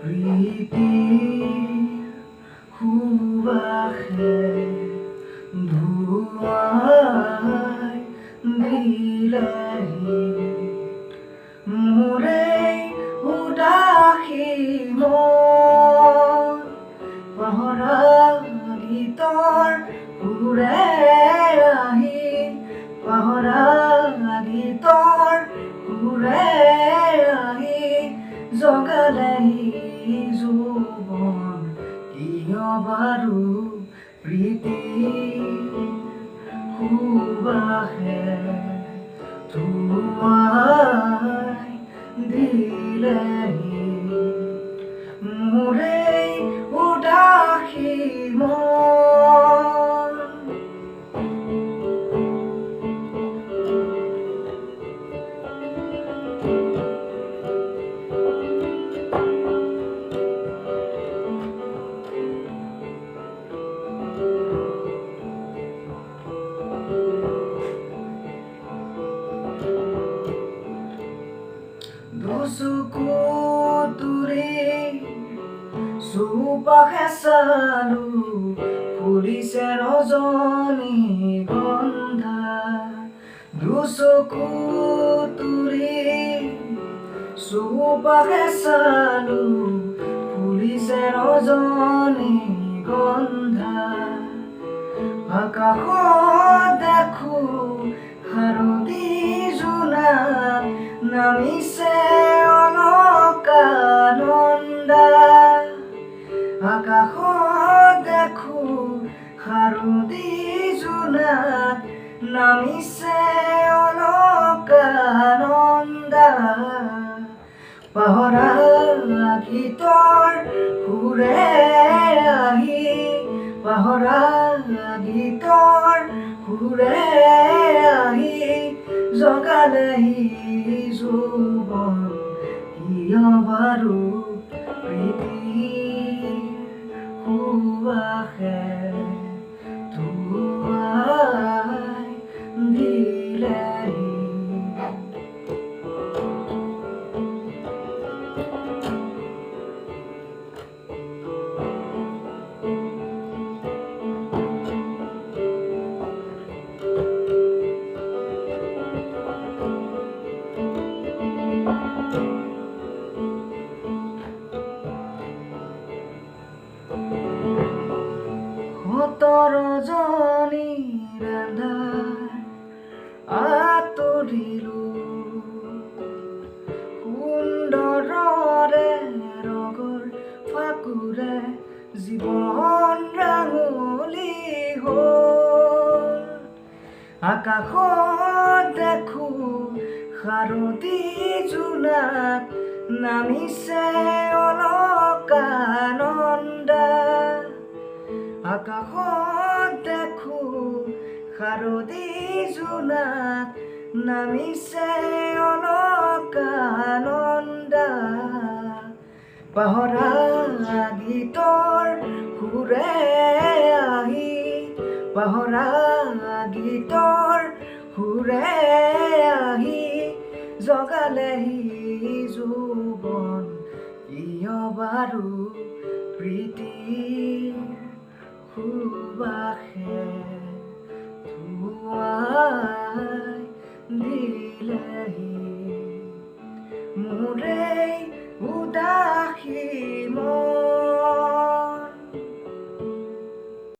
Pritir Hubakhe ধুৱাই দিলেহি মোৰে উদাসী মন পাহৰা গীতৰ সুৰে আহি পাহৰা গীতৰ সুৰে আহি জগালেহি যৌৱন কিয় বাৰু প্ৰীতিৰ সুবাসে ধুৱাই দিলেহি মোৰে উদাসী মন দুচকু তুৰি চৌপাশে চালো ফুলিছে ৰজনীগন্ধা দুচকু তুৰি চৌপাশে চালো ফুলিছে ৰজনীগন্ধা আকাশত দেখো হাৰতি জোনাক নামিছে অলকানন্দা আকাশত দেখো হাৰতি জোনাক নামিছে অলকানন্দা পাহৰা গীতৰ সুৰে আহি পাহৰা গীতৰ সুৰে আহি জগালেহি যৌৱন কিয় বাৰু প্ৰীতিৰ সুবাসে ধুৱাই দিলেহি ৰজনীৰ আন্ধাৰ আঁতৰিলো সুন্দৰৰে ৰগৰ ফাকুৰে জীৱন ৰাঙলী হ'ল আকাশত দেখো হাৰতি জোনাক নামিছে অলকানন্দা আকাশত দেখো হাৰতি জোনাক নামিছে অলকানন্দা পাহৰা গীতৰ সুৰে আহি পাহৰা গীতৰ সুৰে আহি জগালেহি যৌৱন কিয় বাৰু প্ৰীতিৰ সুবাসে ধুৱাই দিলেহি মোৰে উদাসী মন